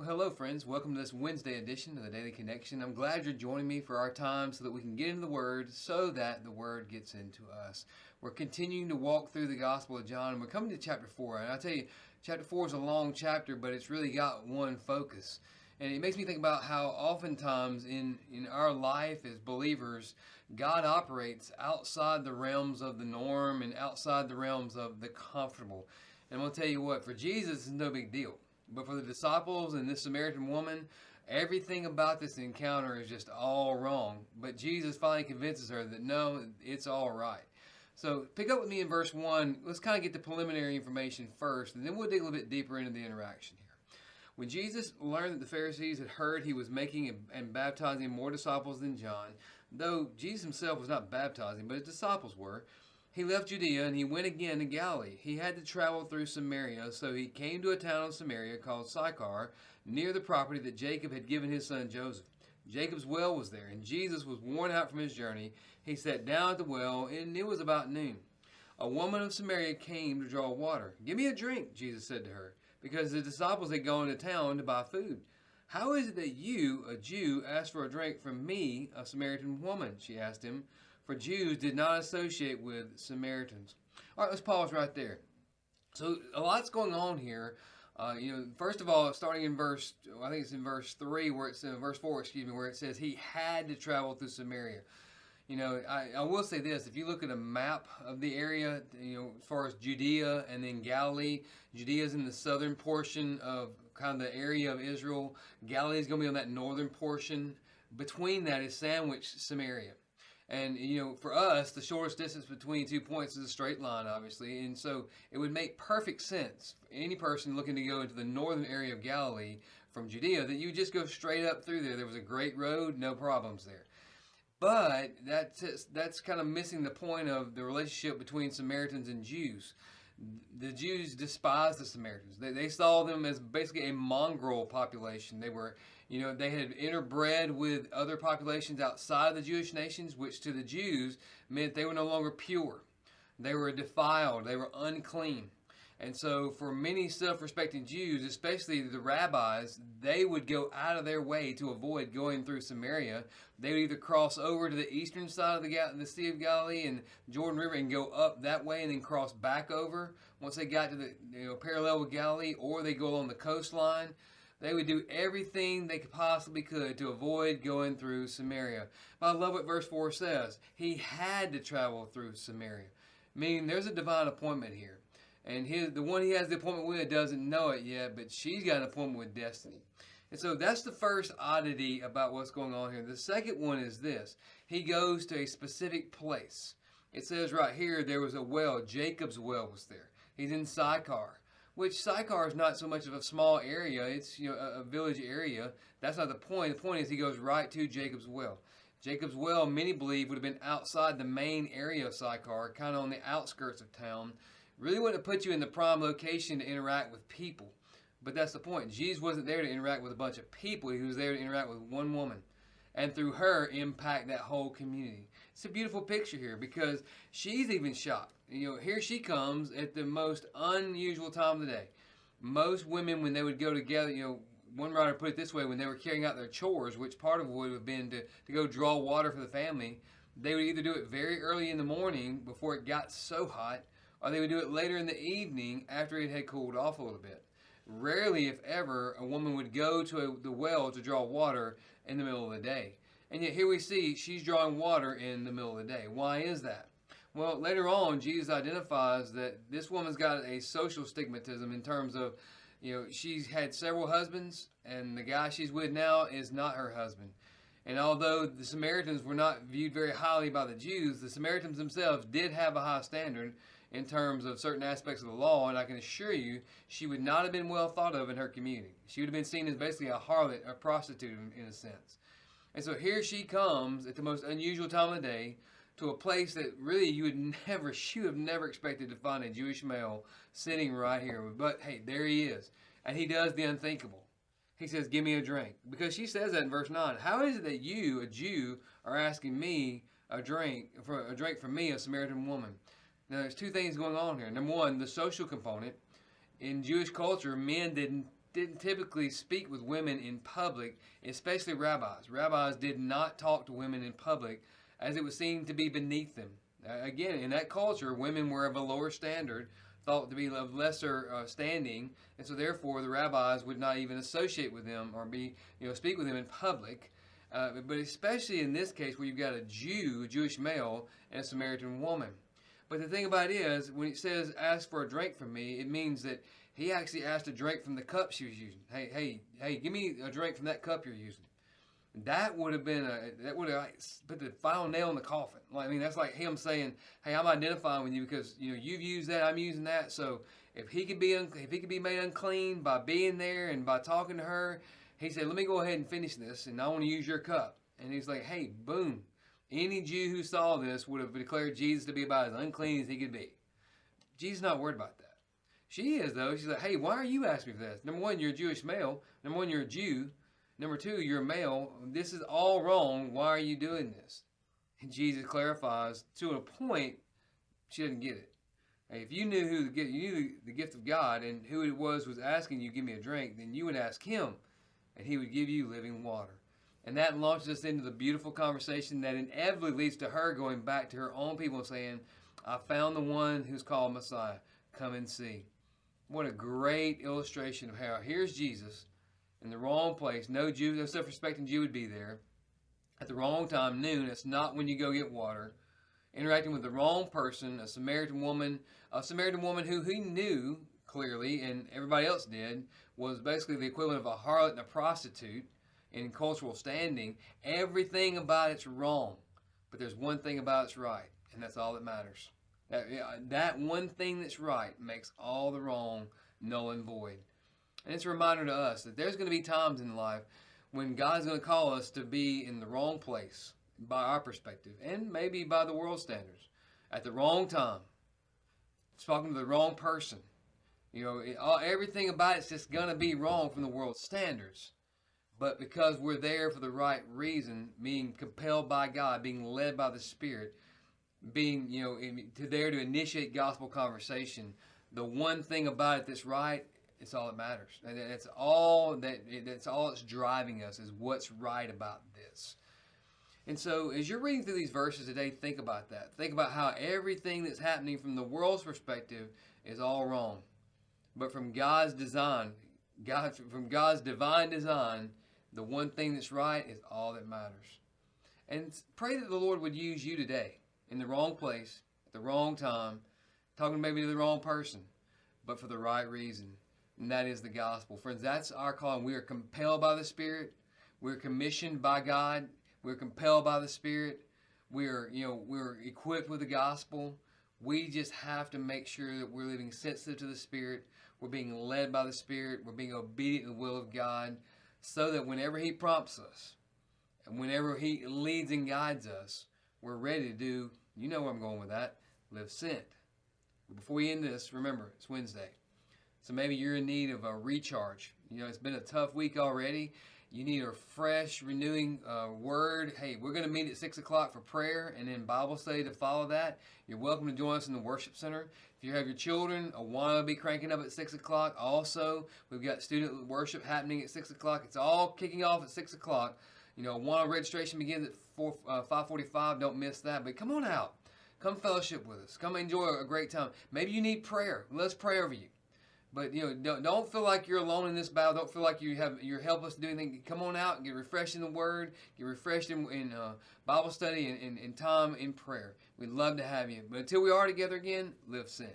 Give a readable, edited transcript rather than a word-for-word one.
Hello, friends. Welcome to this Wednesday edition of the Daily Connection. I'm glad you're joining me for our time so that we can get into the Word so that the Word gets into us. We're continuing to walk through the Gospel of John, and we're coming to chapter 4. And I tell you, chapter 4 is a long chapter, but it's really got one focus. And it makes me think about how oftentimes in our life as believers, God operates outside the realms of the norm and outside the realms of the comfortable. And I'm going to tell you what, for Jesus, it's no big deal. But for the disciples and this Samaritan woman, everything about this encounter is just all wrong. But Jesus finally convinces her that no, it's all right. So pick up with me in verse 1. Let's kind of get the preliminary information first, and then we'll dig a little bit deeper into the interaction here. When Jesus learned that the Pharisees had heard he was making and baptizing more disciples than John, though Jesus himself was not baptizing, but his disciples were, he left Judea and he went again to Galilee. He had to travel through Samaria, so he came to a town of Samaria called Sychar, near the property that Jacob had given his son Joseph. Jacob's well was there, and Jesus was worn out from his journey. He sat down at the well, and it was about noon. A woman of Samaria came to draw water. "Give me a drink," Jesus said to her, because the disciples had gone to town to buy food. "How is it that you, a Jew, ask for a drink from me, a Samaritan woman?" she asked him. For Jews did not associate with Samaritans. All right, let's pause right there. So a lot's going on here. First of all, starting in I think it's in verse 3, verse 4, where it says he had to travel through Samaria. I will say this: if you look at a map of the area, as far as Judea and then Galilee, Judea is in the southern portion of kind of the area of Israel. Galilee is going to be on that northern portion. Between that is sandwiched Samaria. And, for us, the shortest distance between 2 points is a straight line, obviously. And so it would make perfect sense for any person looking to go into the northern area of Galilee from Judea that you just go straight up through there. There was a great road, no problems there. But that's kind of missing the point of the relationship between Samaritans and Jews. The Jews despised the Samaritans. They saw them as basically a mongrel population. They were, they had interbred with other populations outside of the Jewish nations, which to the Jews meant they were no longer pure. They were defiled. They were unclean. And so for many self-respecting Jews, especially the rabbis, they would go out of their way to avoid going through Samaria. They would either cross over to the eastern side of the Sea of Galilee and Jordan River and go up that way and then cross back over once they got to the parallel with Galilee, or they go along the coastline. They would do everything they possibly could to avoid going through Samaria. But I love what verse 4 says. He had to travel through Samaria, meaning there's a divine appointment here. And the one he has the appointment with doesn't know it yet, but she's got an appointment with destiny. And so that's the first oddity about what's going on here. The second one is this. He goes to a specific place. It says right here there was a well. Jacob's well was there. He's in Sychar, which Sychar is not so much of a small area. It's a village area. That's not the point. The point is he goes right to Jacob's well. Jacob's well, many believe, would have been outside the main area of Sychar, kind of on the outskirts of town. Really wouldn't have put you in the prime location to interact with people. But that's the point. Jesus wasn't there to interact with a bunch of people. He was there to interact with one woman. And through her, impact that whole community. It's a beautiful picture here because she's even shocked. Here she comes at the most unusual time of the day. Most women, when they would go together, one writer put it this way, when they were carrying out their chores, which part of it would have been to go draw water for the family, they would either do it very early in the morning before it got so hot, or they would do it later in the evening after it had cooled off a little bit. Rarely, if ever, a woman would go to the well to draw water in the middle of the day. And yet here we see she's drawing water in the middle of the day. Why is that? Well, later on, Jesus identifies that this woman's got a social stigmatism in terms of, she's had several husbands, and the guy she's with now is not her husband. And although the Samaritans were not viewed very highly by the Jews, the Samaritans themselves did have a high standard in terms of certain aspects of the law, and I can assure you she would not have been well thought of in her community. She would have been seen as basically a harlot, a prostitute in a sense. And so here she comes at the most unusual time of the day to a place that really she would have never expected to find a Jewish male sitting right here. But hey, there he is. And he does the unthinkable. He says, "Give me a drink." Because she says that in verse 9. How is it that you, a Jew, are asking me a drink from me, a Samaritan woman? Now, there's two things going on here. Number one, the social component. In Jewish culture, men didn't typically speak with women in public, especially rabbis. Rabbis did not talk to women in public as it was seen to be beneath them. Again, in that culture, women were of a lower standard, thought to be of lesser standing, and so therefore the rabbis would not even associate with them or speak with them in public. But especially in this case where you've got a Jewish male, and a Samaritan woman. But the thing about it is, when it says ask for a drink from me, it means that he actually asked a drink from the cup she was using. Hey, give me a drink from that cup you're using. That would have put the final nail in the coffin. That's like him saying, "Hey, I'm identifying with you because you've used that, I'm using that. So if he could be made unclean by being there and by talking to her, he said, let me go ahead and finish this, and I want to use your cup." And he's like, "Hey, boom." Any Jew who saw this would have declared Jesus to be about as unclean as he could be. Jesus is not worried about that. She is, though. She's like, "Hey, why are you asking me for this? Number one, you're a Jewish male. Number one, you're a Jew. Number two, you're a male. This is all wrong. Why are you doing this?" And Jesus clarifies to a point she doesn't get it. Hey, if you knew the gift of God and who it was asking you, "Give me a drink," then you would ask him, and he would give you living water. And that launches us into the beautiful conversation that inevitably leads to her going back to her own people and saying, "I found the one who's called Messiah. Come and see." What a great illustration of how here's Jesus in the wrong place. No self-respecting Jew would be there. At the wrong time, noon. It's not when you go get water. Interacting with the wrong person, a Samaritan woman who he knew clearly, and everybody else did, was basically the equivalent of a harlot and a prostitute in cultural standing. Everything about it's wrong, but there's one thing about it's right, and that's all that matters. That one thing that's right makes all the wrong null and void. And it's a reminder to us that there's going to be times in life when God's going to call us to be in the wrong place by our perspective, and maybe by the world standards, at the wrong time, talking to the wrong person. Everything about it's just going to be wrong from the world's standards. But because we're there for the right reason, being compelled by God, being led by the Spirit, being, there to initiate gospel conversation, the one thing about it that's right, it's all that matters. And that's all that's driving us is what's right about this. And so as you're reading through these verses today, think about that. Think about how everything that's happening from the world's perspective is all wrong. But from God's design, from God's divine design, the one thing that's right is all that matters. And pray that the Lord would use you today in the wrong place, at the wrong time, talking maybe to the wrong person, but for the right reason. And that is the gospel. Friends, that's our calling. We are compelled by the Spirit. We're commissioned by God. We're compelled by the Spirit. We're equipped with the gospel. We just have to make sure that we're living sensitive to the Spirit. We're being led by the Spirit. We're being obedient to the will of God, so that whenever He prompts us and whenever He leads and guides us, we're ready to do, you know where I'm going with that, live sent. But before we end this, remember, it's Wednesday. So maybe you're in need of a recharge. It's been a tough week already. You need a fresh, renewing word. Hey, we're going to meet at 6 o'clock for prayer and then Bible study to follow that. You're welcome to join us in the worship center. If you have your children, Awana will be cranking up at 6 o'clock. Also, we've got student worship happening at 6 o'clock. It's all kicking off at 6 o'clock. Awana registration begins at 5:45. Don't miss that. But come on out. Come fellowship with us. Come enjoy a great time. Maybe you need prayer. Let's pray over you. But don't feel like you're alone in this battle. Don't feel like you're helpless to do anything. Come on out and get refreshed in the Word. Get refreshed in Bible study and time in prayer. We'd love to have you. But until we are together again, live sent.